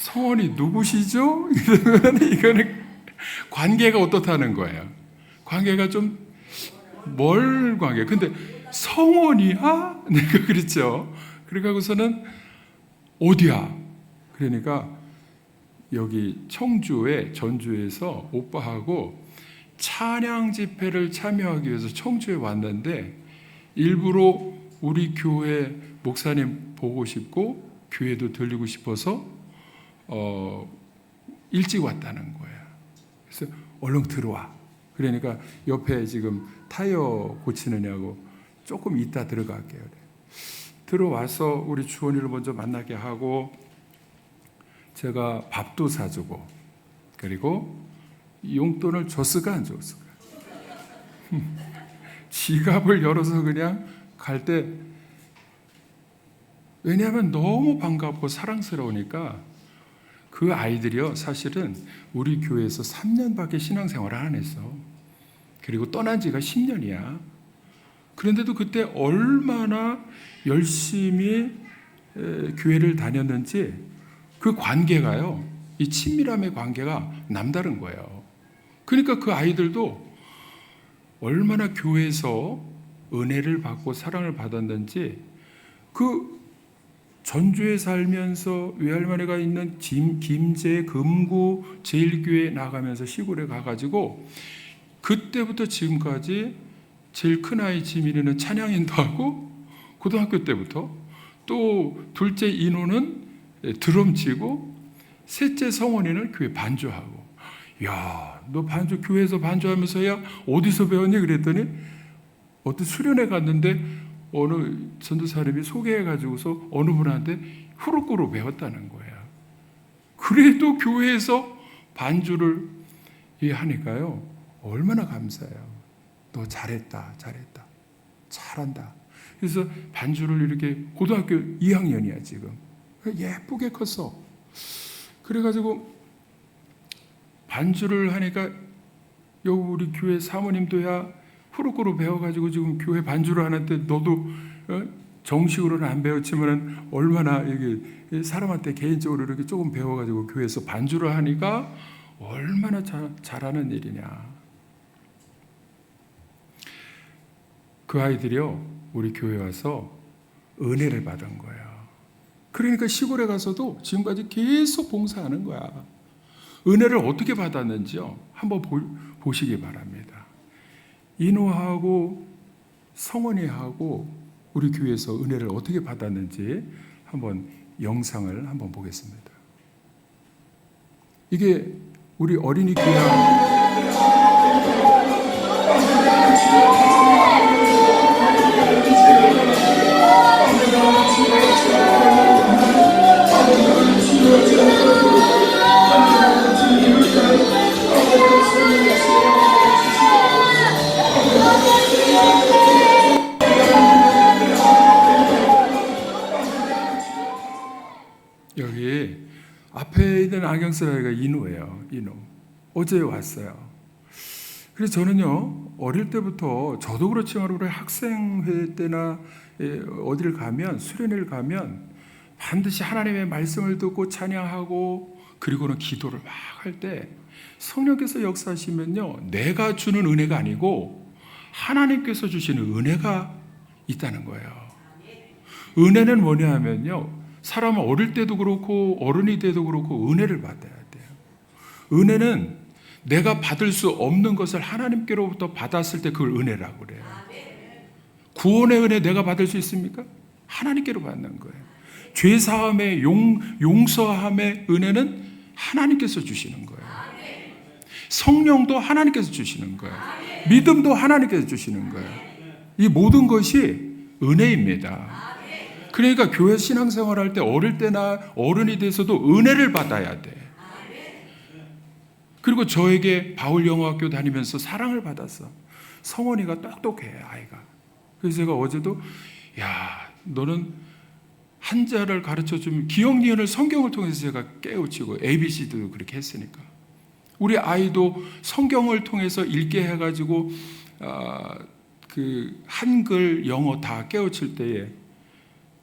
성원이 누구시죠? 이거는 관계가 어떻다는 거예요. 관계가 좀 멀 관계. 근데 성원이야? 내가 그랬죠. 그래가고서는 어디야? 그러니까 여기 청주에 전주에서 오빠하고 찬양 집회를 참여하기 위해서 청주에 왔는데 일부러 우리 교회 목사님 보고 싶고 교회도 들리고 싶어서 일찍 왔다는 거예요. 그래서 얼른 들어와. 그러니까 옆에 지금 타이어 고치느냐고 조금 이따 들어갈게요. 들어와서 우리 주원이를 먼저 만나게 하고 제가 밥도 사주고 그리고 용돈을 줬을까 안 줬을까? 지갑을 열어서 그냥 갈 때 왜냐하면 너무 반갑고 사랑스러우니까 그 아이들이요 사실은 우리 교회에서 3년밖에 신앙생활을 안 했어. 그리고 떠난 지가 10년이야. 그런데도 그때 얼마나 열심히 교회를 다녔는지 그 관계가요, 이 친밀함의 관계가 남다른 거예요. 그러니까 그 아이들도 얼마나 교회에서 은혜를 받고 사랑을 받았는지 그 전주에 살면서 외할머니가 있는 김제 금구 제일교회 나가면서 시골에 가가지고 그때부터 지금까지 제일 큰 아이 지민이는 찬양인도 하고 고등학교 때부터 또 둘째 인호는 드럼 치고 셋째 성원이는 교회 반주하고 야, 너 반주 교회에서 반주하면서야 어디서 배웠니? 그랬더니 어떤 수련회 갔는데 어느 전도사님이 소개해가지고서 어느 분한테 후루꾸루 배웠다는 거야. 그래도 교회에서 반주를 하니까요 얼마나 감사해요. 너 잘했다 잘한다. 그래서 반주를 이렇게 고등학교 2학년이야 지금. 예쁘게 컸어. 그래가지고 반주를 하니까 여기 우리 교회 사모님도야 후루꾸루 배워가지고 지금 교회 반주를 하는데 너도 정식으로는 안 배웠지만 얼마나 이게 사람한테 개인적으로 이렇게 조금 배워가지고 교회에서 반주를 하니까 얼마나 잘하는 일이냐. 그 아이들이요 우리 교회 와서 은혜를 받은 거예요. 그러니까 시골에 가서도 지금까지 계속 봉사하는 거야. 은혜를 어떻게 받았는지요 한번 보시기 바랍니다. 인호하고 성원이하고 우리 교회에서 은혜를 어떻게 받았는지 한번 영상을 한번 보겠습니다. 이게 우리 어린이 교회 여기 앞에 있는 안경 쓴 아이가 인호예요. 인호. 어제 왔어요. 그래서 저는요 어릴 때부터 저도 그렇지만 우리 학생회 때나 어디를 가면 수련회를 가면 반드시 하나님의 말씀을 듣고 찬양하고 그리고는 기도를 막 할 때 성령께서 역사하시면요 내가 주는 은혜가 아니고 하나님께서 주시는 은혜가 있다는 거예요. 은혜는 뭐냐 하면요 사람은 어릴 때도 그렇고 어른이 돼도 그렇고 은혜를 받아야 돼요. 은혜는 내가 받을 수 없는 것을 하나님께로부터 받았을 때 그걸 은혜라고 그래요. 구원의 은혜 내가 받을 수 있습니까? 하나님께로 받는 거예요. 죄사함의 용서함의 은혜는 하나님께서 주시는 거예요. 성령도 하나님께서 주시는 거예요. 믿음도 하나님께서 주시는 거예요. 이 모든 것이 은혜입니다. 그러니까 교회 신앙생활 할 때 어릴 때나 어른이 돼서도 은혜를 받아야 돼. 그리고 저에게 바울 영어학교 다니면서 사랑을 받았어. 성원이가 똑똑해 아이가. 그래서 제가 어제도 야 너는 한자를 가르쳐주면 기억 니은을 성경을 통해서 제가 깨우치고 ABC도 그렇게 했으니까 우리 아이도 성경을 통해서 읽게 해가지고 그 한글 영어 다 깨우칠 때에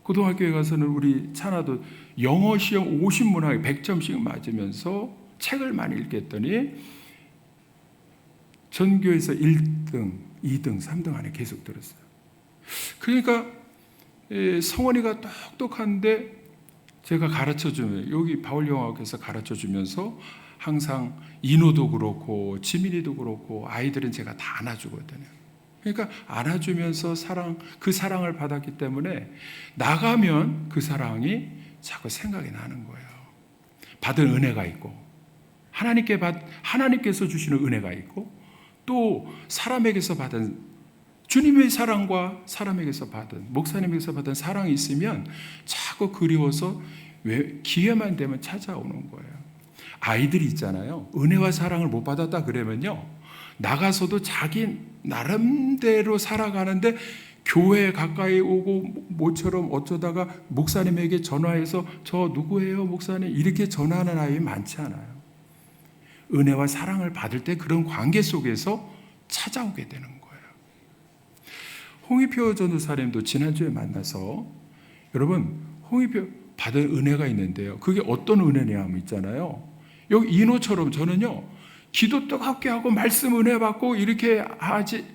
고등학교에 가서는 우리 찬아도 영어 시험 50문항에 100점씩 맞으면서 책을 많이 읽겠더니 전교에서 1등, 2등, 3등 안에 계속 들었어요. 그러니까 성원이가 똑똑한데 제가 가르쳐주면, 여기 바울영어학에서 가르쳐주면서 항상 인호도 그렇고 지민이도 그렇고 아이들은 제가 다 안아주거든요. 그러니까 안아주면서 그 사랑을 받았기 때문에 나가면 그 사랑이 자꾸 생각이 나는 거예요. 받은 은혜가 있고, 하나님께서 주시는 은혜가 있고, 또 사람에게서 받은 주님의 사랑과 사람에게서 받은, 목사님에게서 받은 사랑이 있으면 자꾸 그리워서 기회만 되면 찾아오는 거예요. 아이들이 있잖아요. 은혜와 사랑을 못 받았다 그러면요, 나가서도 자기 나름대로 살아가는데 교회에 가까이 오고 모처럼 어쩌다가 목사님에게 전화해서 저 누구예요 목사님 이렇게 전화하는 아이 많지 않아요. 은혜와 사랑을 받을 때 그런 관계 속에서 찾아오게 되는 거예요. 홍익표 전도사님도 지난주에 만나서, 여러분 홍익표 받은 은혜가 있는데요, 그게 어떤 은혜냐면 있잖아요, 여기 인호처럼 저는요 기도 뜨겁게 하고 말씀 은혜 받고 이렇게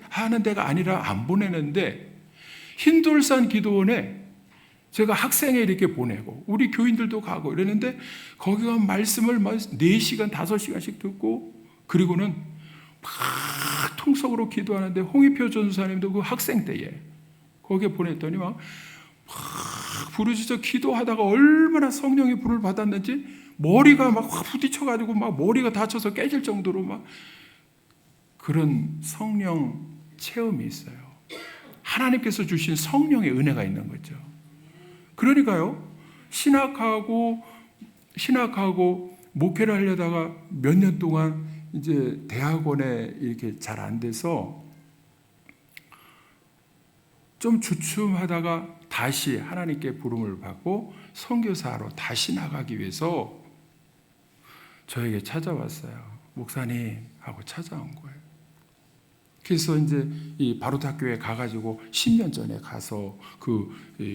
하는 데가 아니라 안 보내는데, 흰돌산 기도원에 제가 학생회 이렇게 보내고 우리 교인들도 가고 이러는데 거기 가면 말씀을 4시간 5시간씩 듣고, 그리고는 막 통속으로 기도하는데 홍익표 전도사님도 그 학생 때에 거기에 보냈더니 막 부르짖어 기도하다가 얼마나 성령의 불을 받았는지 머리가 막 부딪혀가지고 막 머리가 다쳐서 깨질 정도로 막 그런 성령 체험이 있어요. 하나님께서 주신 성령의 은혜가 있는 거죠. 그러니까요, 신학하고 목회를 하려다가 몇 년 동안 이제 대학원에 이렇게 잘 안 돼서 좀 주춤하다가 다시 하나님께 부름을 받고 선교사로 다시 나가기 위해서 저에게 찾아왔어요. 목사님 하고 찾아온 거예요. 그래서 이제 이 바로탁교회 가가지고 10년 전에 가서 그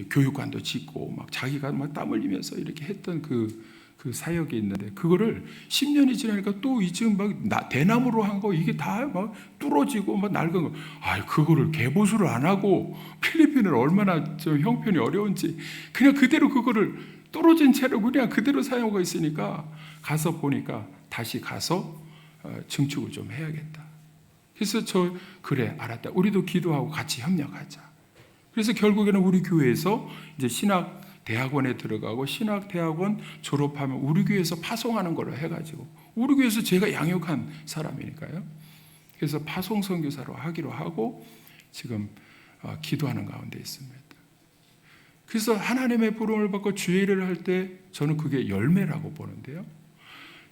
교육관도 짓고 막 자기가 막 땀 흘리면서 이렇게 했던 그 사역이 있는데, 그거를 10년이 지나니까 또 지금 막 대나무로 한 거 이게 다 막 뚫어지고 막 낡은 거, 그거를 개보수를 안 하고 필리핀은 얼마나 저 형편이 어려운지 그냥 그대로 그거를 뚫어진 채로 그냥 그대로 사용하고 있으니까 가서 보니까 다시 가서 증축을 좀 해야겠다. 그래서 그래 알았다. 우리도 기도하고 같이 협력하자. 그래서 결국에는 우리 교회에서 이제 신학 대학원에 들어가고 신학 대학원 졸업하면 우리 교회에서 파송하는 걸로 해가지고, 우리 교회에서 제가 양육한 사람이니까요. 그래서 파송 선교사로 하기로 하고 지금 기도하는 가운데 있습니다. 그래서 하나님의 부름을 받고 주일을 할 때 저는 그게 열매라고 보는데요.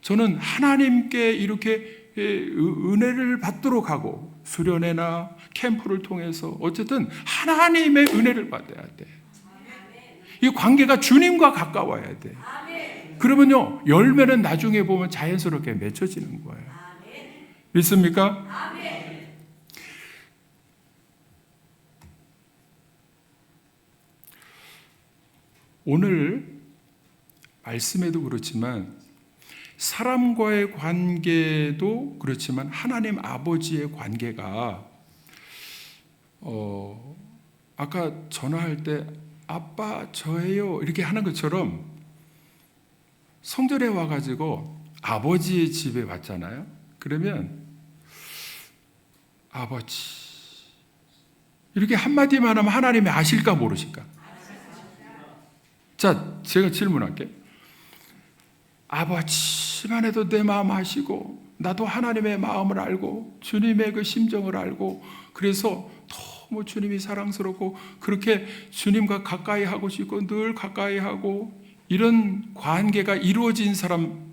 저는 하나님께 이렇게 은혜를 받도록 하고 수련회나 캠프를 통해서 어쨌든 하나님의 은혜를 받아야 돼. 이 관계가 주님과 가까워야 돼. 그러면요 열매는 나중에 보면 자연스럽게 맺혀지는 거예요. 믿습니까? 오늘 말씀에도 그렇지만 사람과의 관계도 그렇지만 하나님 아버지의 관계가 아까 전화할 때 아빠 저예요 이렇게 하는 것처럼 성전에 와가지고 아버지의 집에 왔잖아요. 그러면 아버지 이렇게 한마디만 하면 하나님이 아실까 모르실까? 자, 제가 질문할게요. 아버지만 해도 내 마음 아시고 나도 하나님의 마음을 알고 주님의 그 심정을 알고 그래서 너무 주님이 사랑스럽고 그렇게 주님과 가까이 하고 싶고 늘 가까이 하고 이런 관계가 이루어진 사람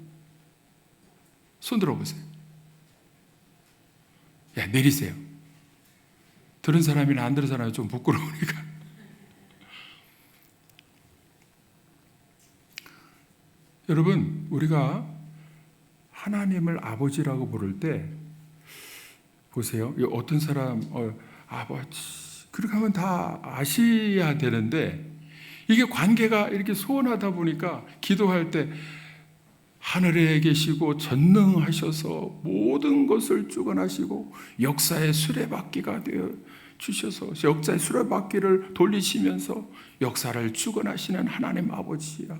손 들어보세요. 야, 내리세요. 들은 사람이나 안 들은 사람이 좀 부끄러우니까. 여러분, 우리가 하나님을 아버지라고 부를 때 보세요. 어떤 사람 아버지 그렇게 하면 다 아셔야 되는데 이게 관계가 이렇게 소원하다 보니까 기도할 때 하늘에 계시고 전능하셔서 모든 것을 주관하시고 역사의 수레바퀴가 되어 주셔서 역사의 수레바퀴를 돌리시면서 역사를 주관하시는 하나님 아버지야.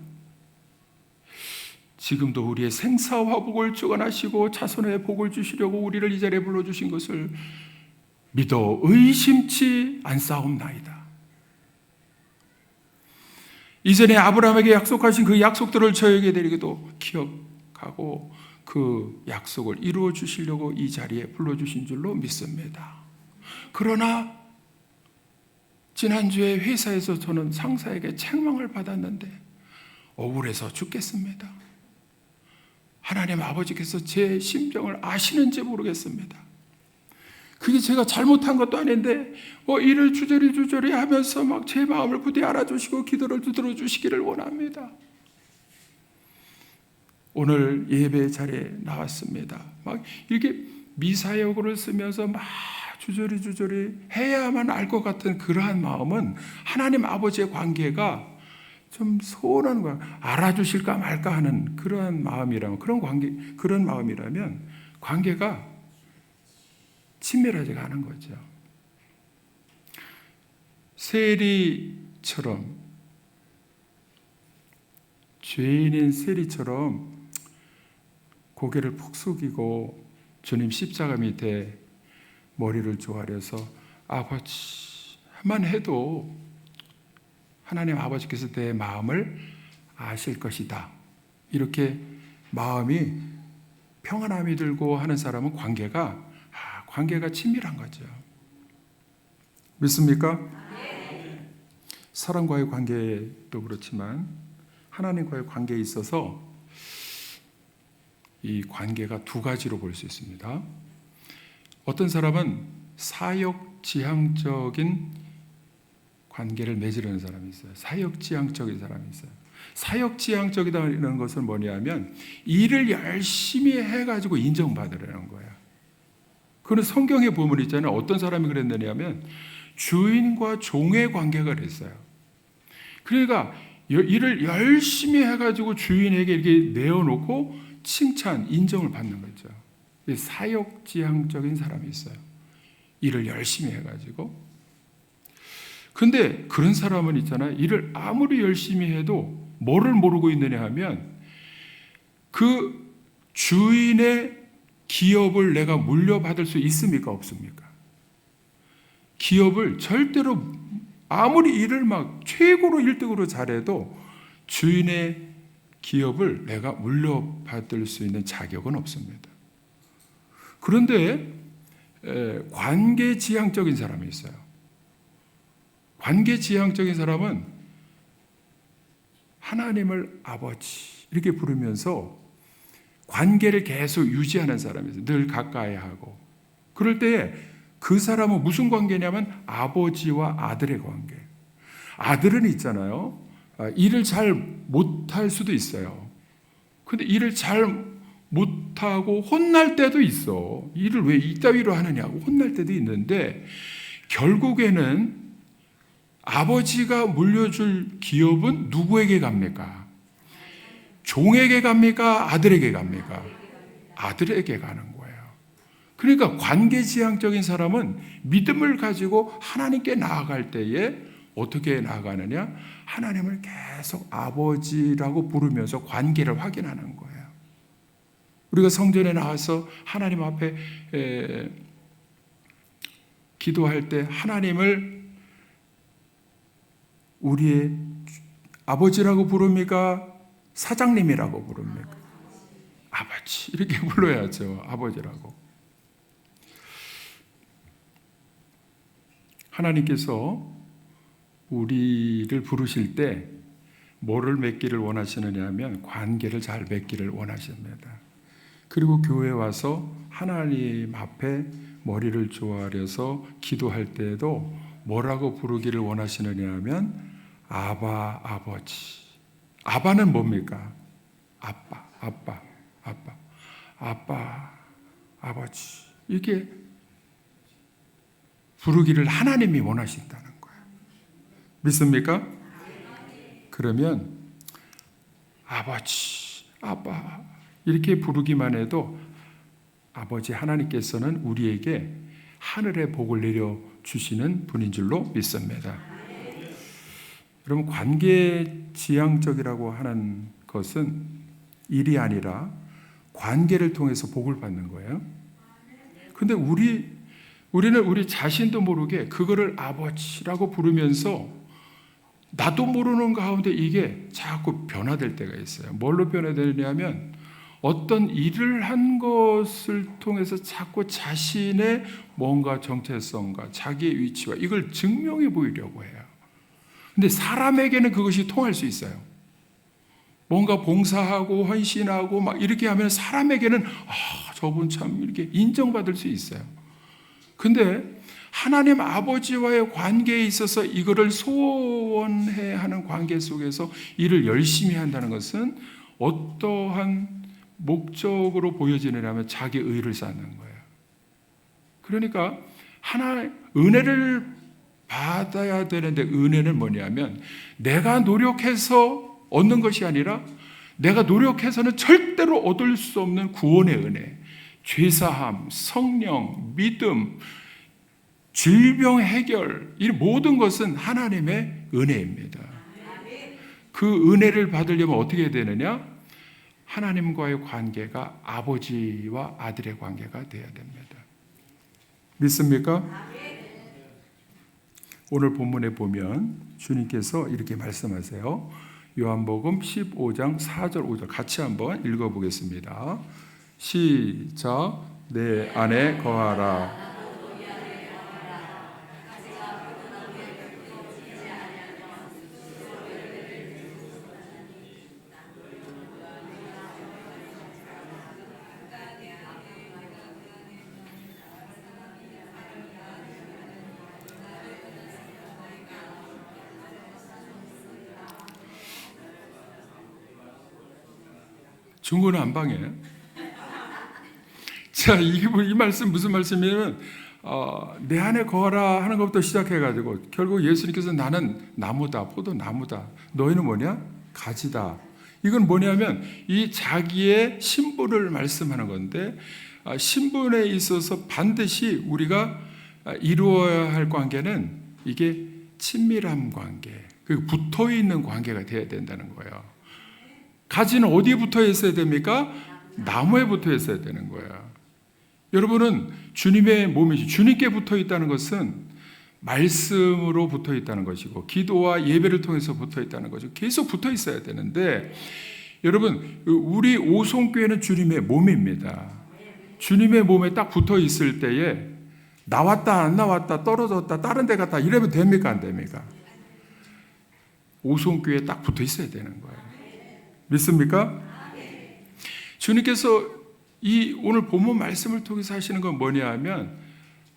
지금도 우리의 생사화복을 주관하시고 자손의 복을 주시려고 우리를 이 자리에 불러주신 것을 믿어 의심치 않사옵나이다. 이전에 아브라함에게 약속하신 그 약속들을 저에게 드리기도 기억하고 그 약속을 이루어 주시려고 이 자리에 불러주신 줄로 믿습니다. 그러나 지난주에 회사에서 저는 상사에게 책망을 받았는데 억울해서 죽겠습니다. 하나님 아버지께서 제 심정을 아시는지 모르겠습니다. 그게 제가 잘못한 것도 아닌데 이를 주저리 하면서 막 제 마음을 부디 알아주시고 기도를 두드려 주시기를 원합니다. 오늘 예배 자리에 나왔습니다. 막 이렇게 미사여구를 쓰면서 막 주저리 해야만 알 것 같은 그러한 마음은 하나님 아버지의 관계가 좀 소원한 거야. 알아주실까 말까 하는 그러한 마음이라면, 그런 마음이라면 관계가 친밀하지가 않은 거죠. 세리처럼, 죄인인 세리처럼 고개를 푹 숙이고 주님 십자가 밑에 머리를 조아려서 아버지만 해도 하나님 아버지께서 내 마음을 아실 것이다. 이렇게 마음이 평안함이 들고 하는 사람은 관계가 친밀한 거죠. 믿습니까? 네. 사람과의 관계도 그렇지만 하나님과의 관계에 있어서 이 관계가 두 가지로 볼 수 있습니다. 어떤 사람은 사역지향적인 관계를 맺으려는 사람이 있어요. 사역지향적인 사람이 있어요. 사역지향적이라는 것은 뭐냐면 일을 열심히 해가지고 인정받으려는 거예요. 그런 성경에 보면 있잖아요. 어떤 사람이 그랬느냐면 주인과 종의 관계가 그랬어요. 그러니까 일을 열심히 해가지고 주인에게 이렇게 내어놓고 칭찬, 인정을 받는 거죠. 사역지향적인 사람이 있어요. 일을 열심히 해가지고. 근데 그런 사람은 있잖아요. 일을 아무리 열심히 해도 뭐를 모르고 있느냐 하면 그 주인의 기업을 내가 물려받을 수 있습니까? 없습니까? 기업을 절대로 아무리 일을 막 최고로 1등으로 잘해도 주인의 기업을 내가 물려받을 수 있는 자격은 없습니다. 그런데 관계지향적인 사람이 있어요. 관계지향적인 사람은 하나님을 아버지 이렇게 부르면서 관계를 계속 유지하는 사람이 있어요. 늘 가까이 하고. 그럴 때 그 사람은 무슨 관계냐면 아버지와 아들의 관계. 아들은 있잖아요. 일을 잘 못할 수도 있어요. 근데 일을 잘 못하고 혼날 때도 있어. 일을 왜 이따위로 하느냐고 혼날 때도 있는데 결국에는 아버지가 물려줄 기업은 누구에게 갑니까? 종에게 갑니까? 아들에게 갑니까? 아들에게 가는 거예요. 그러니까 관계지향적인 사람은 믿음을 가지고 하나님께 나아갈 때에 어떻게 나아가느냐? 하나님을 계속 아버지라고 부르면서 관계를 확인하는 거예요. 우리가 성전에 나와서 하나님 앞에 기도할 때 하나님을 우리의 아버지라고 부릅니까? 사장님이라고 부릅니까? 아버지 이렇게 불러야죠. 아버지라고. 하나님께서 우리를 부르실 때 뭐를 맺기를 원하시느냐 하면 관계를 잘 맺기를 원하십니다. 그리고 교회에 와서 하나님 앞에 머리를 조아려서 기도할 때에도 뭐라고 부르기를 원하시느냐 하면 아바, 아버지. 아바는 뭡니까? 아빠, 아버지. 이게 부르기를 하나님이 원하신다는 거예요. 믿습니까? 그러면 아버지, 아빠 이렇게 부르기만 해도 아버지 하나님께서는 우리에게 하늘의 복을 내려주시는 분인 줄로 믿습니다. 여러분, 관계지향적이라고 하는 것은 일이 아니라 관계를 통해서 복을 받는 거예요. 근데 우리는 우리 자신도 모르게 그거를 아버지라고 부르면서 나도 모르는 가운데 이게 자꾸 변화될 때가 있어요. 뭘로 변화되느냐면 어떤 일을 한 것을 통해서 자꾸 자신의 뭔가 정체성과 자기의 위치와 이걸 증명해 보이려고 해요. 근데 사람에게는 그것이 통할 수 있어요. 뭔가 봉사하고 헌신하고 막 이렇게 하면 사람에게는 저분 참 이렇게 인정받을 수 있어요. 근데 하나님 아버지와의 관계에 있어서 이거를 소원해야 하는 관계 속에서 일을 열심히 한다는 것은 어떠한 목적으로 보여지느냐면 자기 의를 쌓는 거예요. 그러니까 하나의 은혜를 받아야 되는데 은혜는 뭐냐면 내가 노력해서 얻는 것이 아니라 내가 노력해서는 절대로 얻을 수 없는 구원의 은혜, 죄사함, 성령, 믿음, 질병 해결, 이 모든 것은 하나님의 은혜입니다. 그 은혜를 받으려면 어떻게 해야 되느냐? 하나님과의 관계가 아버지와 아들의 관계가 되어야 됩니다. 믿습니까? 오늘 본문에 보면 주님께서 이렇게 말씀하세요. 요한복음 15장 4절 5절 같이 한번 읽어보겠습니다. 시작. 내 안에 거하라. 중구난방이에요. 자, 이 말씀 무슨 말씀이냐면 내 안에 거하라 하는 것부터 시작해가지고 결국 예수님께서 나는 나무다, 포도나무다. 너희는 뭐냐? 가지다. 이건 뭐냐면 이 자기의 신분을 말씀하는 건데 신분에 있어서 반드시 우리가 이루어야 할 관계는 이게 친밀한 관계, 그리고 붙어있는 관계가 되어야 된다는 거예요. 가지는 어디에 붙어 있어야 됩니까? 나무에 붙어 있어야 되는 거야. 여러분은 주님의 몸이시, 주님께 붙어 있다는 것은 말씀으로 붙어 있다는 것이고 기도와 예배를 통해서 붙어 있다는 거죠. 계속 붙어 있어야 되는데 여러분, 우리 오송교회는 주님의 몸입니다. 주님의 몸에 딱 붙어 있을 때에 나왔다 안 나왔다 떨어졌다 다른 데 갔다 이러면 됩니까 안 됩니까? 오송교회에 딱 붙어 있어야 되는 거예요. 믿습니까? 주님께서 이 오늘 본문 말씀을 통해서 하시는 건 뭐냐 하면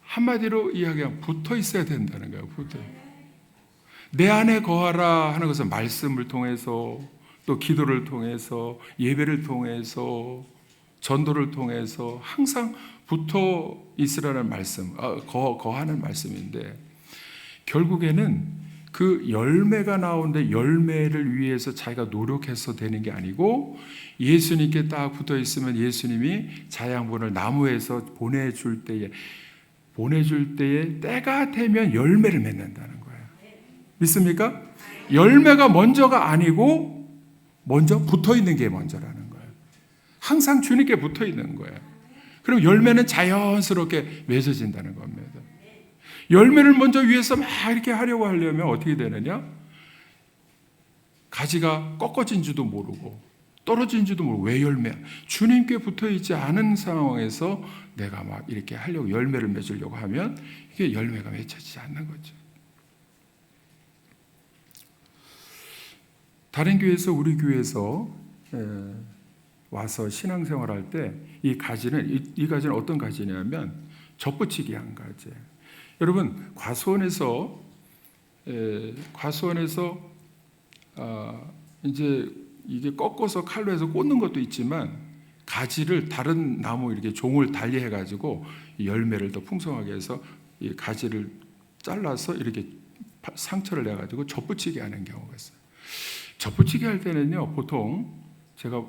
한마디로 이야기하면 붙어 있어야 된다는 거예요. 내 안에 거하라 하는 것은 말씀을 통해서 또 기도를 통해서 예배를 통해서 전도를 통해서 항상 붙어 있으라는 말씀, 거하는 말씀인데 결국에는 그 열매가 나오는데 열매를 위해서 자기가 노력해서 되는 게 아니고 예수님께 딱 붙어 있으면 예수님이 자양분을 나무에서 보내줄 때에 때가 되면 열매를 맺는다는 거예요. 믿습니까? 열매가 먼저가 아니고 먼저 붙어 있는 게 먼저라는 거예요. 항상 주님께 붙어 있는 거예요. 그럼 열매는 자연스럽게 맺어진다는 겁니다. 열매를 먼저 위해서 막 이렇게 하려면 어떻게 되느냐? 가지가 꺾어진 줄도 모르고 떨어진 줄도 모르고 왜 열매야? 주님께 붙어 있지 않은 상황에서 내가 막 이렇게 하려고 열매를 맺으려고 하면 이게 열매가 맺혀지지 않는 거죠. 다른 교회에서 우리 교회에서 와서 신앙생활할 때 이 가지는 어떤 가지냐면 젖붙이기 한 가지. 여러분 과수원에서 이제 이게 꺾어서 칼로 해서 꽂는 것도 있지만 가지를 다른 나무 이렇게 종을 달리해 가지고 열매를 더 풍성하게 해서 이 가지를 잘라서 이렇게 상처를 내 가지고 젖붙이게 하는 경우가 있어요. 젖붙이기 할 때는요, 보통 제가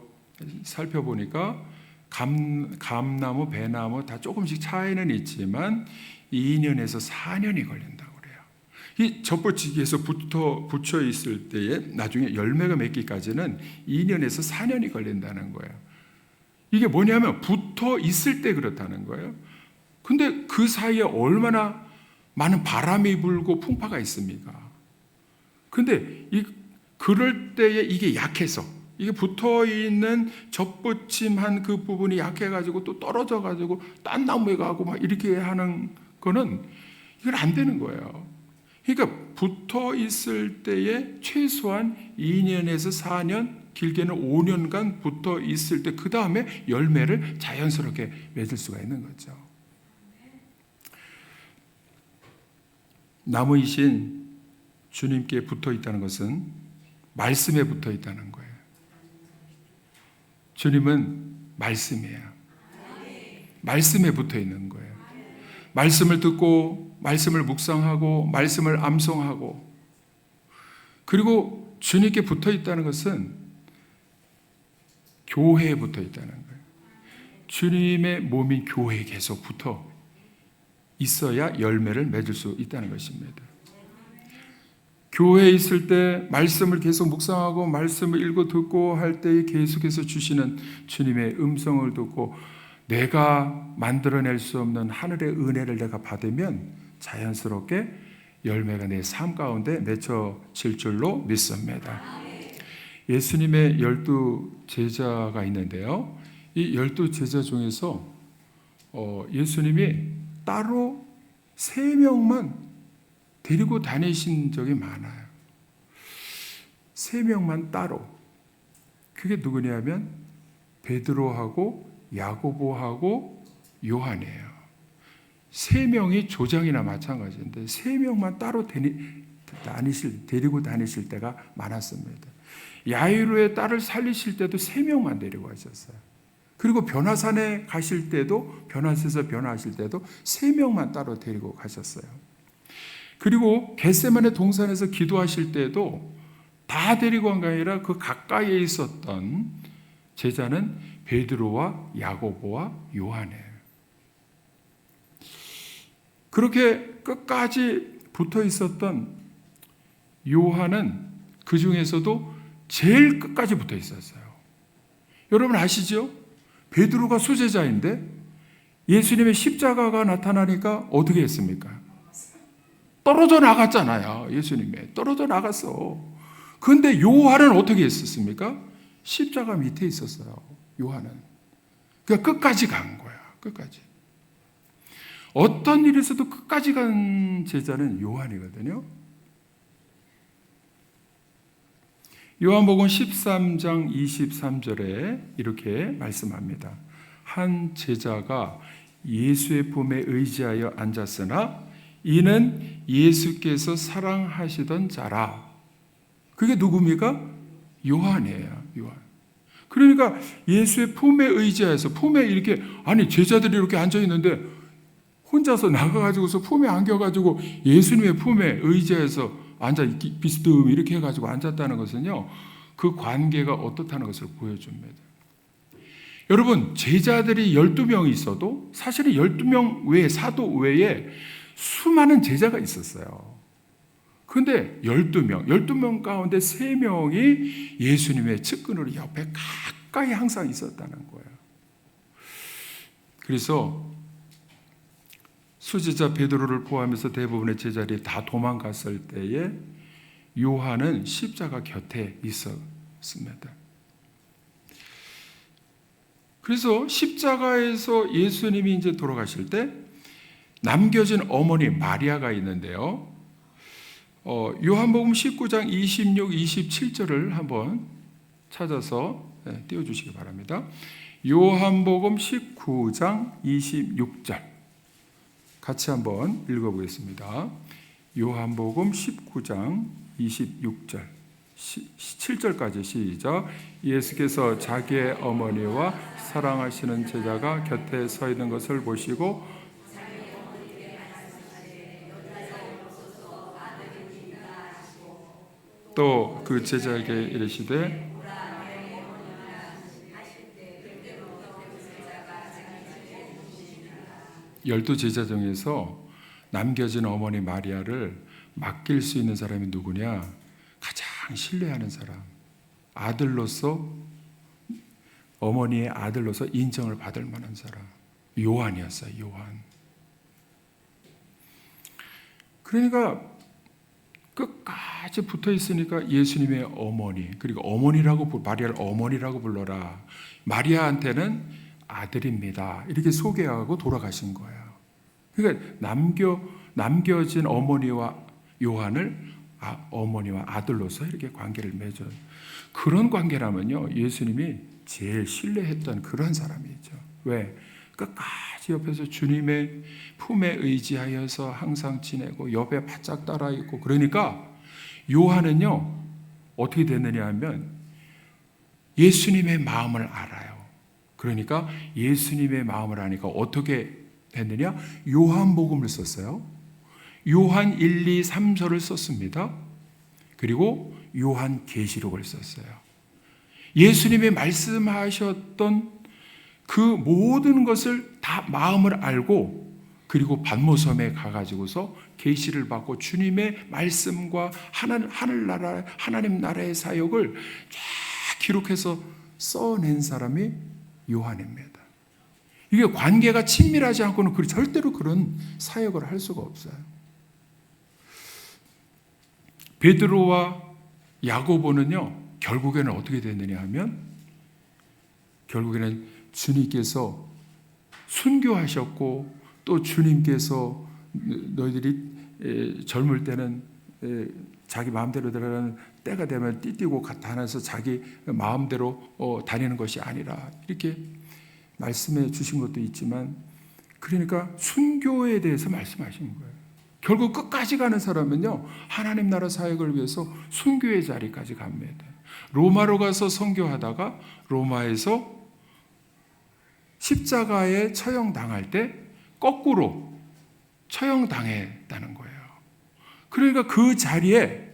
살펴보니까 감나무, 배나무 다 조금씩 차이는 있지만 2년에서 4년이 걸린다고 그래요. 이 젖붙이기에서 붙여 있을 때에 나중에 열매가 맺기까지는 2년에서 4년이 걸린다는 거예요. 이게 뭐냐면 붙어 있을 때 그렇다는 거예요. 근데 그 사이에 얼마나 많은 바람이 불고 풍파가 있습니까? 근데 그럴 때에 이게 약해서, 이게 붙어 있는 젖붙임한 그 부분이 약해가지고 또 떨어져가지고 딴 나무에 가고 막 이렇게 하는 거는 이건 안 되는 거예요. 그러니까 붙어 있을 때에 최소한 2년에서 4년, 길게는 5년간 붙어 있을 때 그 다음에 열매를 자연스럽게 맺을 수가 있는 거죠. 나무이신 주님께 붙어 있다는 것은 말씀에 붙어 있다는 거예요. 주님은 말씀이에요. 말씀에 붙어 있는 거예요. 말씀을 듣고 말씀을 묵상하고 말씀을 암송하고, 그리고 주님께 붙어 있다는 것은 교회에 붙어 있다는 거예요. 주님의 몸인 교회에 계속 붙어 있어야 열매를 맺을 수 있다는 것입니다. 교회에 있을 때 말씀을 계속 묵상하고 말씀을 읽고 듣고 할 때에 계속해서 주시는 주님의 음성을 듣고 내가 만들어낼 수 없는 하늘의 은혜를 내가 받으면 자연스럽게 열매가 내 삶 가운데 맺혀질 줄로 믿습니다. 예수님의 12 제자가 있는데요. 이 12 제자 중에서 예수님이 따로 3명만 데리고 다니신 적이 많아요. 3명만 따로. 그게 누구냐면 베드로하고 야고보하고 요한이에요. 3명이 조장이나 마찬가지인데 3명만 따로 데리고 다니실 때가 많았습니다. 야이로의 딸을 살리실 때도 3명만 데리고 가셨어요. 그리고 변화산에 가실 때도, 변화산에서 변화하실 때도 3명만 따로 데리고 가셨어요. 그리고 겟세마네 동산에서 기도하실 때도 다 데리고 간 게 아니라 그 가까이에 있었던 제자는 베드로와 야고보와 요한이에요. 그렇게 끝까지 붙어 있었던 요한은 그 중에서도 제일 끝까지 붙어 있었어요. 여러분 아시죠? 베드로가 수제자인데 예수님의 십자가가 나타나니까 어떻게 했습니까? 떨어져 나갔잖아요. 예수님이 떨어져 나갔어. 그런데 요한은 어떻게 했었습니까? 십자가 밑에 있었어요. 요한은. 그러니까 끝까지 간 거야. 끝까지. 어떤 일에서도 끝까지 간 제자는 요한이거든요. 요한복음 13장 23절에 이렇게 말씀합니다. 한 제자가 예수의 품에 의지하여 앉았으나 이는 예수께서 사랑하시던 자라. 그게 누굽니까? 요한이에요. 요한. 그러니까 예수의 품에 의지해서, 품에 이렇게, 아니 제자들이 이렇게 앉아 있는데 혼자서 나가가지고서 품에 안겨가지고 예수님의 품에 의지해서 앉아 비스듬히 이렇게 해가지고 앉았다는 것은요, 그 관계가 어떻다는 것을 보여줍니다. 여러분, 제자들이 12명이 있어도 사실은 12명 외에, 사도 외에 수많은 제자가 있었어요. 그런데 12명 가운데 3명이 예수님의 측근으로 옆에 가까이 항상 있었다는 거예요. 그래서 수제자 베드로를 포함해서 대부분의 제자들이 다 도망갔을 때에 요한은 십자가 곁에 있었습니다. 그래서 십자가에서 예수님이 이제 돌아가실 때 남겨진 어머니 마리아가 있는데요. 요한복음 19장 26, 27절을 한번 찾아서 띄워주시기 바랍니다. 요한복음 19장 26절 같이 한번 읽어보겠습니다. 요한복음 19장 26절 7절까지 시작. 예수께서 자기의 어머니와 사랑하시는 제자가 곁에 서 있는 것을 보시고 또 그 제자에게 이르시되 열두 제자 중에서 남겨진 어머니 마리아를 맡길 수 있는 사람이 누구냐? 가장 신뢰하는 사람, 아들로서, 어머니의 아들로서 인정을 받을 만한 사람, 요한이었어요. 요한. 그러니까 끝까지 붙어 있으니까 예수님의 어머니, 그리고 마리아를 어머니라고 불러라. 마리아한테는 아들입니다. 이렇게 소개하고 돌아가신 거예요. 그러니까 남겨진 어머니와 요한을 어머니와 아들로서 이렇게 관계를 맺어요. 그런 관계라면요, 예수님이 제일 신뢰했던 그런 사람이죠. 왜? 끝까지 옆에서 주님의 품에 의지하여서 항상 지내고 옆에 바짝 따라 있고. 그러니까 요한은요 어떻게 됐느냐 하면 예수님의 마음을 알아요. 그러니까 예수님의 마음을 아니까 어떻게 됐느냐? 요한복음을 썼어요. 요한 1, 2, 3서를 썼습니다. 그리고 요한계시록을 썼어요. 예수님이 말씀하셨던 그 모든 것을 다 마음을 알고, 그리고 반모섬에 가가지고서 계시를 받고 주님의 말씀과 하늘나라, 하나님 나라의 사역을 쫙 기록해서 써낸 사람이 요한입니다. 이게 관계가 친밀하지 않고는 절대로 그런 사역을 할 수가 없어요. 베드로와 야고보는요 결국에는 어떻게 됐느냐 하면, 결국에는 주님께서 순교하셨고, 또 주님께서 너희들이 젊을 때는 자기 마음대로 들어가는 때가 되면 띠띠고 다녀서 자기 마음대로 다니는 것이 아니라 이렇게 말씀해 주신 것도 있지만, 그러니까 순교에 대해서 말씀하신 거예요. 결국 끝까지 가는 사람은요 하나님 나라 사역을 위해서 순교의 자리까지 갑니다. 로마로 가서 선교하다가 로마에서 십자가에 처형당할 때 거꾸로 처형당했다는 거예요. 그러니까 그 자리에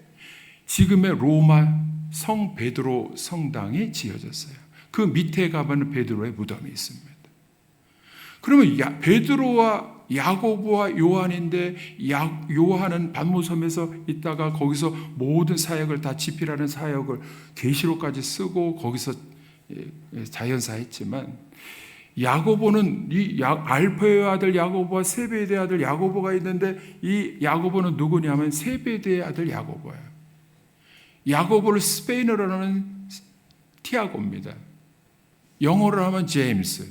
지금의 로마 성 베드로 성당이 지어졌어요. 그 밑에 가면 베드로의 무덤이 있습니다. 그러면 베드로와 야고보와 요한인데, 요한은 반모섬에서 있다가 거기서 모든 사역을 다 집필하는 사역을 계시록까지 쓰고 거기서 자연사했지만, 야고보는 이 알페의 아들 야고보와 세베대의 아들 야고보가 있는데, 이 야고보는 누구냐면 세베대의 아들 야고보예요. 야고보를 스페인어로 하면 티아고입니다. 영어로 하면 제임스,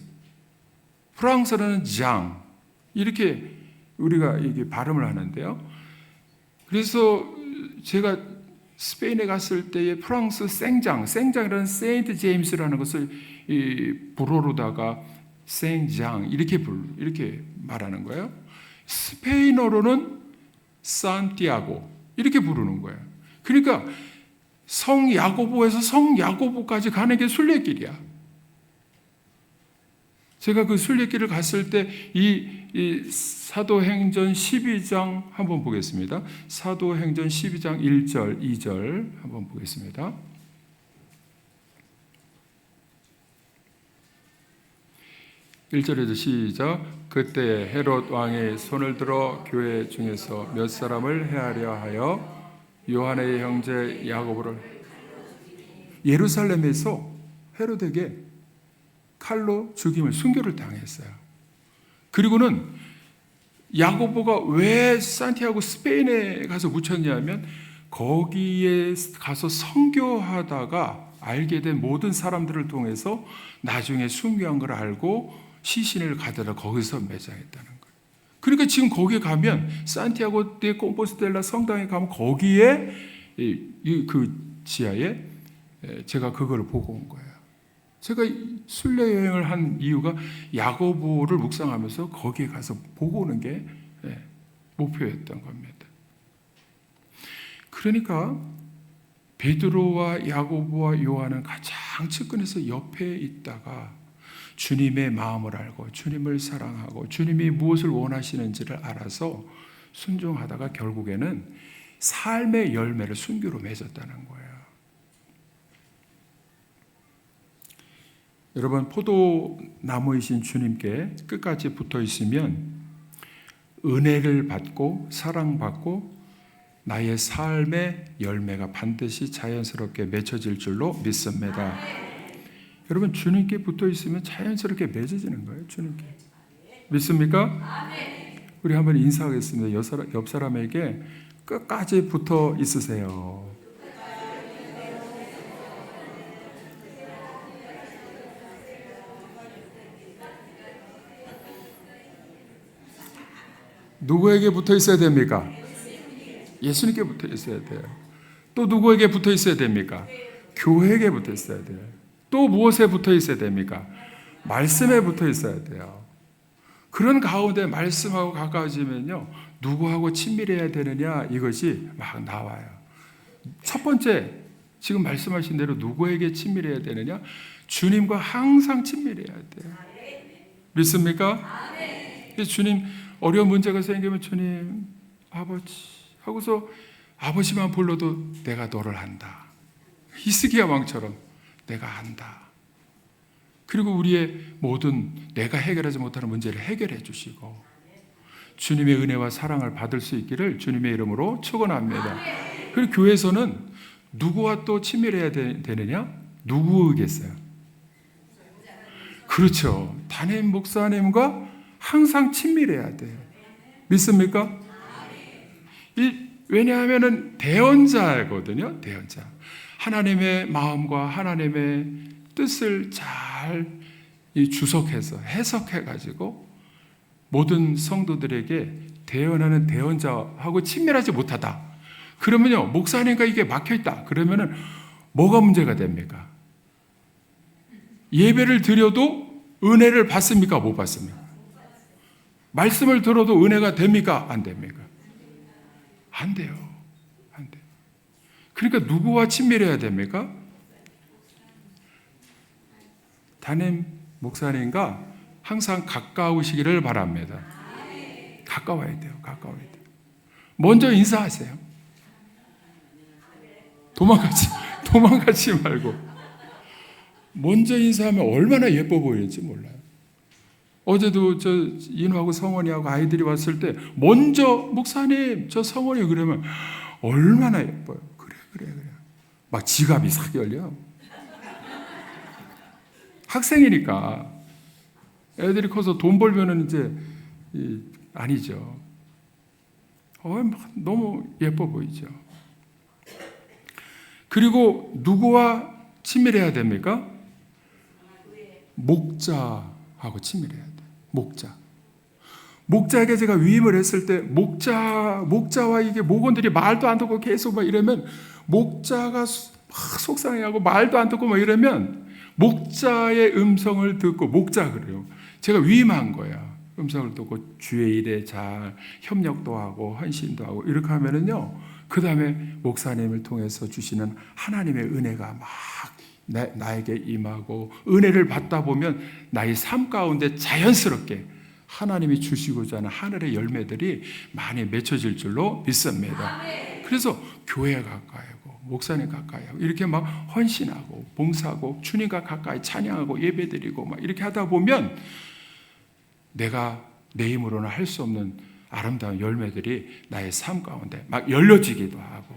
프랑스어로는 장, 이렇게 우리가 이게 발음을 하는데요. 그래서 제가 스페인에 갔을 때에 프랑스 생장이라는 세인트 제임스라는 것을 이 불어로다가 생장 이렇게 말하는 거예요. 스페인어로는 산티아고 이렇게 부르는 거예요. 그러니까 성 야고보에서 성 야고보까지 가는 게 순례길이야. 제가 그 순례길을 갔을 때 이 사도행전 12장 한번 보겠습니다. 사도행전 12장 1절, 2절 한번 보겠습니다. (1절에도) 시작. 그때 헤롯 왕이 손을 들어 교회 중에서 몇 사람을 해하려 하여 요한의 형제 야고보를 예루살렘에서 헤롯에게 칼로 죽임을, 순교를 당했어요. 그리고는 야고보가 왜 산티아고 스페인에 가서 묻혔냐면, 거기에 가서 선교하다가 알게 된 모든 사람들을 통해서 나중에 순교한 걸 알고 시신을 가져다 거기서 매장했다는 거예요. 그러니까 지금 거기에 가면 산티아고 데 콤포스텔라 성당에 가면 거기에 그 지하에 제가 그걸 보고 온 거예요. 제가 순례 여행을 한 이유가 야고보를 묵상하면서 거기에 가서 보고 오는 게 목표였던 겁니다. 그러니까 베드로와 야고보와 요한은 가장 측근에서 옆에 있다가 주님의 마음을 알고 주님을 사랑하고 주님이 무엇을 원하시는지를 알아서 순종하다가 결국에는 삶의 열매를 순교로 맺었다는 거예요. 여러분, 포도나무이신 주님께 끝까지 붙어 있으면 은혜를 받고 사랑받고 나의 삶의 열매가 반드시 자연스럽게 맺혀질 줄로 믿습니다. 여러분, 주님께 붙어 있으면 자연스럽게 맺어지는 거예요. 주님께. 믿습니까? 우리 한번 인사하겠습니다. 옆 사람에게 끝까지 붙어 있으세요. 누구에게 붙어 있어야 됩니까? 예수님께 붙어 있어야 돼요. 또 누구에게 붙어 있어야 됩니까? 교회에게 붙어 있어야 돼요. 또 무엇에 붙어 있어야 됩니까? 말씀에 붙어 있어야 돼요. 그런 가운데 말씀하고 가까워지면요, 누구하고 친밀해야 되느냐, 이것이 막 나와요. 첫 번째, 지금 말씀하신 대로 누구에게 친밀해야 되느냐? 주님과 항상 친밀해야 돼요. 믿습니까? 주님, 어려운 문제가 생기면 주님, 아버지 하고서 아버지만 불러도 내가 너를 안다. 히스기야 왕처럼 내가 안다. 그리고 우리의 모든 내가 해결하지 못하는 문제를 해결해 주시고 주님의 은혜와 사랑을 받을 수 있기를 주님의 이름으로 축원합니다. 그리고 교회에서는 누구와 또 친밀해야 되느냐? 누구겠어요? 그렇죠. 담임 목사님과 항상 친밀해야 돼요. 믿습니까? 왜냐하면 대언자거든요. 대언자. 하나님의 마음과 하나님의 뜻을 잘 주석해서 해석해가지고 모든 성도들에게 대언하는 대언자하고 친밀하지 못하다. 그러면요, 목사님과 이게 막혀있다. 그러면은 뭐가 문제가 됩니까? 예배를 드려도 은혜를 받습니까? 못 받습니까? 말씀을 들어도 은혜가 됩니까? 안 됩니까? 안 돼요. 안 돼요. 그러니까 누구와 친밀해야 됩니까? 담임 목사님과 항상 가까우시기를 바랍니다. 가까워야 돼요. 가까워야 돼요. 먼저 인사하세요. 도망가지 말고. 먼저 인사하면 얼마나 예뻐 보일지 몰라요. 어제도 저 인호하고 성원이하고 아이들이 왔을 때 먼저 목사님 저 성원이 그러면 얼마나 예뻐요. 그래. 막 지갑이 싹 열려. 학생이니까 애들이 커서 돈 벌면은 이제 아니죠. 너무 예뻐 보이죠. 그리고 누구와 친밀해야 됩니까? 목자하고 친밀해야 돼요. 목자에게 제가 위임을 했을 때 목자와 이게 목원들이 말도 안 듣고 계속 막 이러면 목자가 막 속상해하고 말도 안 듣고 막 이러면 목자의 음성을 듣고 목자 그래요. 제가 위임한 거야. 음성을 듣고 주의 일에 잘 협력도 하고 헌신도 하고 이렇게 하면은요. 그 다음에 목사님을 통해서 주시는 하나님의 은혜가 막 나에게 임하고 은혜를 받다 보면 나의 삶 가운데 자연스럽게 하나님이 주시고자 하는 하늘의 열매들이 많이 맺혀질 줄로 믿습니다. 그래서 교회 가까이 하고 목사님 가까이 하고 이렇게 막 헌신하고 봉사하고 주님과 가까이 찬양하고 예배드리고 막 이렇게 하다 보면 내가 내 힘으로는 할 수 없는 아름다운 열매들이 나의 삶 가운데 막 열려지기도 하고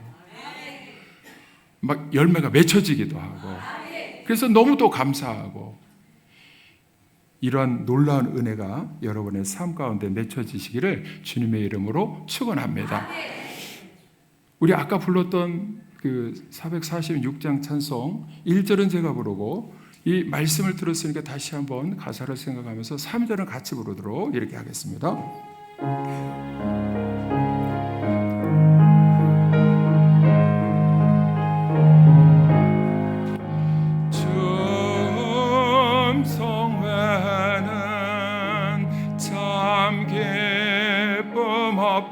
막 열매가 맺혀지기도 하고 그래서 너무 또 감사하고 이러한 놀라운 은혜가 여러분의 삶 가운데 맺혀지시기를 주님의 이름으로 축원합니다. 우리 아까 불렀던 그 446장 찬송 1절은 제가 부르고 이 말씀을 들었으니까 다시 한번 가사를 생각하면서 3절은 같이 부르도록 이렇게 하겠습니다.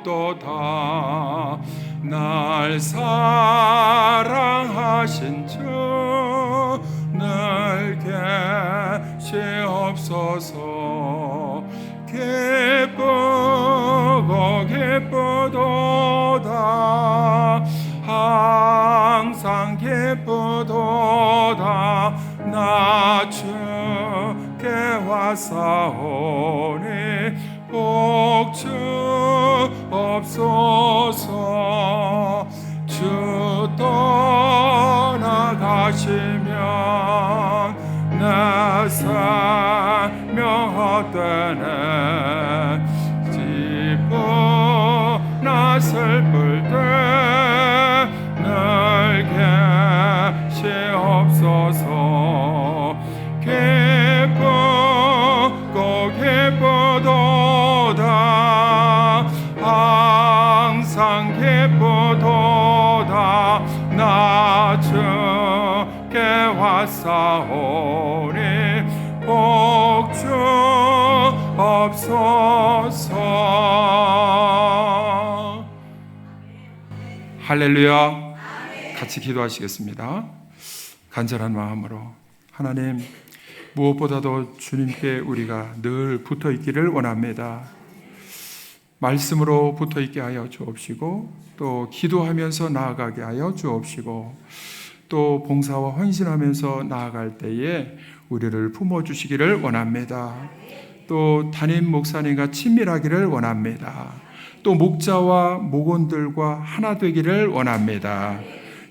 없도다 날 사랑하신 주 늘 계시옵소서 기쁘고 기쁘도다 나 주께 왔사오니 복주 없소서. 주 떠나가시면 내 생명 헛되네. 기쁘나 슬플 때 늘 계시옵소서. 기쁘고 기쁘도다 항상 기쁘도다. 나 주께 왔사오니 복주 없소서. 할렐루야. 같이 기도하시겠습니다. 간절한 마음으로 하나님, 무엇보다도 주님께 우리가 늘 붙어 있기를 원합니다. 말씀으로 붙어 있게 하여 주옵시고, 또 기도하면서 나아가게 하여 주옵시고, 또 봉사와 헌신하면서 나아갈 때에 우리를 품어주시기를 원합니다. 또 담임 목사님과 친밀하기를 원합니다. 또 목자와 목원들과 하나 되기를 원합니다.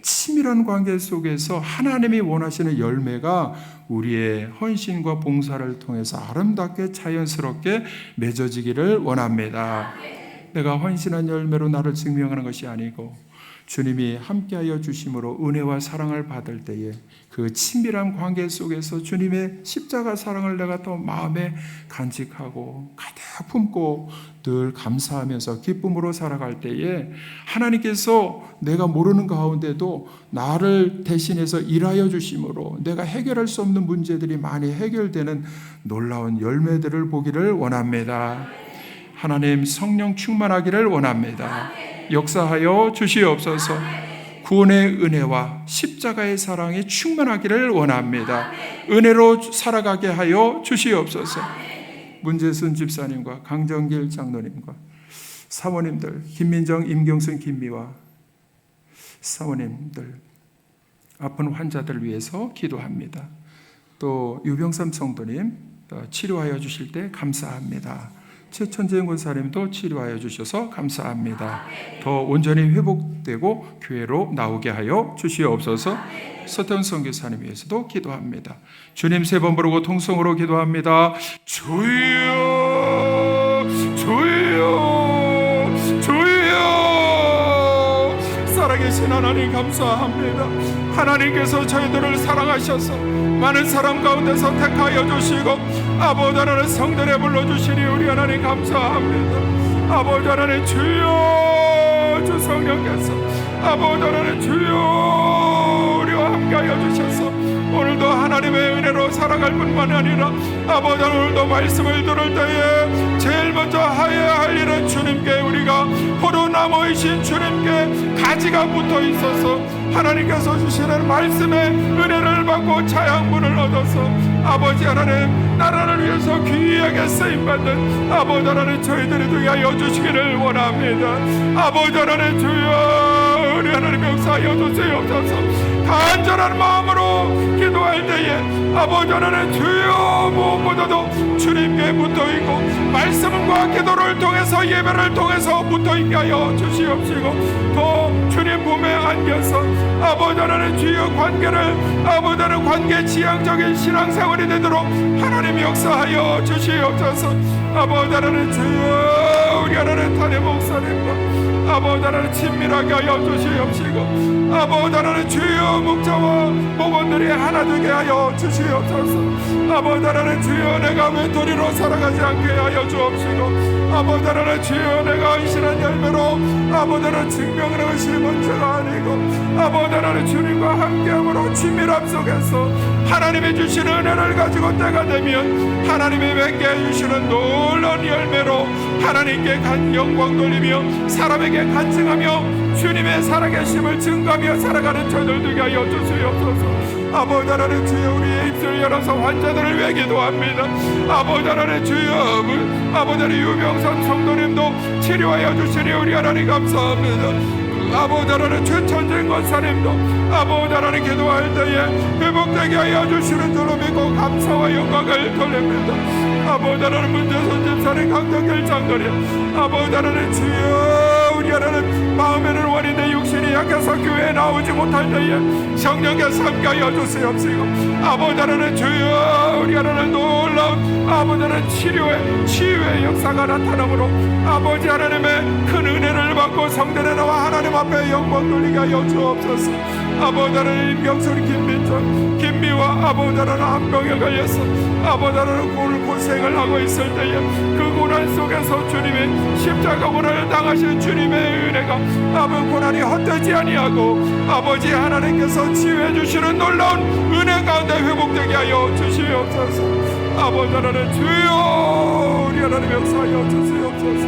친밀한 관계 속에서 하나님이 원하시는 열매가 우리의 헌신과 봉사를 통해서 아름답게 자연스럽게 맺어지기를 원합니다. 내가 헌신한 열매로 나를 증명하는 것이 아니고 주님이 함께하여 주심으로 은혜와 사랑을 받을 때에 그 친밀한 관계 속에서 주님의 십자가 사랑을 내가 또 마음에 간직하고 가득 품고 늘 감사하면서 기쁨으로 살아갈 때에 하나님께서 내가 모르는 가운데도 나를 대신해서 일하여 주심으로 내가 해결할 수 없는 문제들이 많이 해결되는 놀라운 열매들을 보기를 원합니다. 하나님, 성령 충만하기를 원합니다. 역사하여 주시옵소서. 구원의 은혜와 십자가의 사랑이 충만하기를 원합니다. 은혜로 살아가게 하여 주시옵소서. 문재순 집사님과 강정길 장로님과 사모님들, 김민정, 임경순, 김미화 사모님들, 아픈 환자들을 위해서 기도합니다. 또 유병삼 성도님 치료하여 주실 때 감사합니다. 최천재 권사님도 치료하여 주셔서 감사합니다. 더 온전히 회복되고 교회로 나오게 하여 주시옵소서. 서태훈 선교사님 위해서도 기도합니다. 주님 세 번 부르고 통성으로 기도합니다. 주여, 주여, 주여. 살아계신 하나님 감사합니다. 하나님께서 저희들을 사랑하셔서 많은 사람 가운데서 택하여 주시고 아버지 하나님 성전에 불러주시니 우리 하나님 감사합니다. 아버지 하나님 주여, 주 성령께서 아버지 하나님 주여 우리와 함께하여 주셔서 오늘도 하나님의 은혜로 살아갈 뿐만 아니라 아버지 오늘도 말씀을 들을 때에 제일 먼저 하여야 할 일은 주님께 우리가 포도나무이신 주님께 가지가 붙어 있어서 하나님께서 주시는 말씀의 은혜를 받고 자양분을 얻어서 아버지 하나님 나라를 위해서 귀하게 쓰임받는 아버지 하나님 저희들이 되게 하여 주시기를 원합니다. 아버지 하나님 주여 우리 하나님 역사하여 주시옵소서. 간절한 마음으로 기도할 때에 아버지 하나님 주여 무엇보다도 주님께 붙어있고 말씀과 기도를 통해서 예배를 통해서 붙어있게 하여 주시옵시고 또 주님 품에 안겨서 아버지 하나님 주여 관계를 아버지 하나님 관계 지향적인 신앙생활이 되도록 하나님 역사하여 주시옵소서. 아버지 하나님 주여 우리 하나님 담임 목사님과 아버지 하나님 친밀하게 하여 주시옵시고 아버지 하나님 주여 목자와 목원들이 하나 되게 하여 주시옵소서. 아버지 하나님 주여 내가 외톨이로 살아가지 않게 하여 주옵시고 아버지 하나님 주여 내가 헌신한 열매로 아버지 하나님 증명하는 것이 문제가 아니고 아버지 하나님 주님과 함께함으로 친밀함 속에서 하나님이 주시는 은혜를 가지고 때가 되면 하나님이 맺게 해주시는 놀라운 열매로 하나님께 영광 돌리며 사람에게 간증하며 주님의 살아계심을 증거하며 살아가는 저들 되게 하여 주시옵소서. 아버지 하나님 주여 우리의 입술을 열어서 환자들을 위해 기도합니다. 아버지 하나님 주여 아버지 하나님 유병삼 성도님도 치료하여 주시니 우리 하나님 감사합니다. 아버지 하나님 최천진 권사님도 아버지 하나님 기도할 때에 회복되게 하여 주시는 줄로 믿고 감사와 영광을 돌립니다. 아버지 하나님 문재선 집사님 강덕길 장거리 아버지 하나님 주여 우리 하나님 마음에는 원인데 육신이 약해서 교회에 나오지 못할 때에 성령께서 함께하여 주시옵시고 아버지 하나님 주여 우리 하나님 놀라운 아버지 하나님 치유의 역사가 나타나므로 아버지 하나님의 큰 은혜를 받고 성전에 나와 하나님 앞에 영광 돌리게 하여 주옵소서. 아버지 하나님 임경솔 김민정 김미와 아버지 하나님 암병에 걸려서 아버지 하나님 고생을 하고 있을 때에 그 고난 속에서 주님의 십자가 고난을 당하신 주님의 은혜가 아버지 고난이 헛되지 아니하고 아버지 하나님께서 치유해 주시는 놀라운 은혜 가운데 회복되게 하여 주시옵소서. 아버지 하나님 주여 우리 하나님 역사하여 주시옵소서.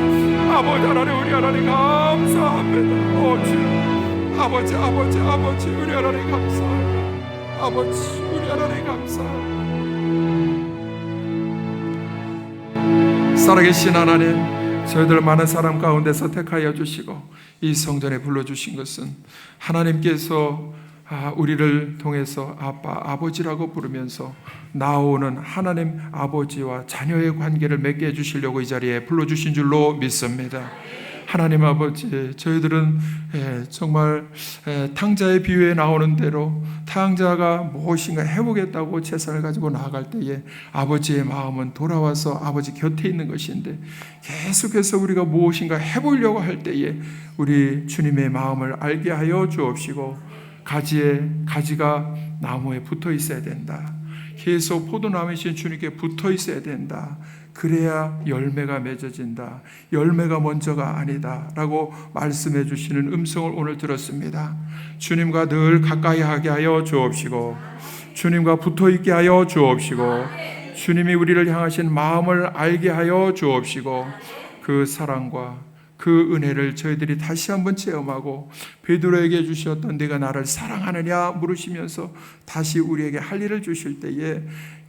아버지 하나님 우리 하나님 감사합니다. 주여 아버지 우리 하나님 감사합니다. 아버지 우리 하나님 감사합니다. 살아계신 하나님 저희들 많은 사람 가운데서 택하여 주시고 이 성전에 불러주신 것은 하나님께서 우리를 통해서 아빠 아버지라고 부르면서 나오는 하나님 아버지와 자녀의 관계를 맺게 해주시려고 이 자리에 불러주신 줄로 믿습니다. 하나님 아버지 저희들은 정말 탕자의 비유에 나오는 대로 탕자가 무엇인가 해보겠다고 재산을 가지고 나아갈 때에 아버지의 마음은 돌아와서 아버지 곁에 있는 것인데 계속해서 우리가 무엇인가 해보려고 할 때에 우리 주님의 마음을 알게 하여 주옵시고 가지가 나무에 붙어 있어야 된다. 계속 포도나무이신 주님께 붙어 있어야 된다. 그래야 열매가 맺어진다. 열매가 먼저가 아니다 라고 말씀해 주시는 음성을 오늘 들었습니다. 주님과 늘 가까이 하게 하여 주옵시고 주님과 붙어 있게 하여 주옵시고 주님이 우리를 향하신 마음을 알게 하여 주옵시고 그 사랑과 그 은혜를 저희들이 다시 한번 체험하고 베드로에게 주셨던 네가 나를 사랑하느냐 물으시면서 다시 우리에게 할 일을 주실 때에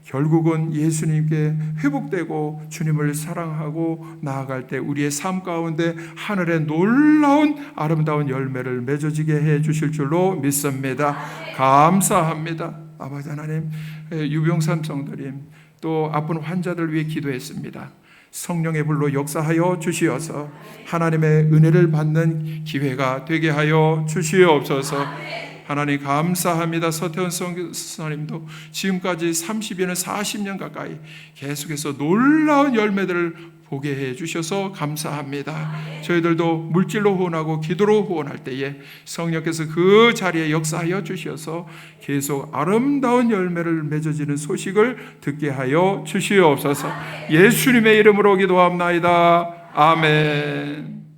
결국은 예수님께 회복되고 주님을 사랑하고 나아갈 때 우리의 삶 가운데 하늘의 놀라운 아름다운 열매를 맺어지게 해 주실 줄로 믿습니다. 감사합니다. 아버지 하나님, 유병삼 성도님 또 아픈 환자들 위해 기도했습니다. 성령의 불로 역사하여 주시어서 하나님의 은혜를 받는 기회가 되게 하여 주시옵소서. 하나님 감사합니다. 서태원 선생님도 지금까지 30여년 40년 가까이 계속해서 놀라운 열매들을 보게 해 주셔서 감사합니다. 저희들도 물질로 후원하고 기도로 후원할 때에 성령께서 그 자리에 역사하여 주셔서 계속 아름다운 열매를 맺어지는 소식을 듣게 하여 주시옵소서. 예수님의 이름으로 기도합나이다. 아멘.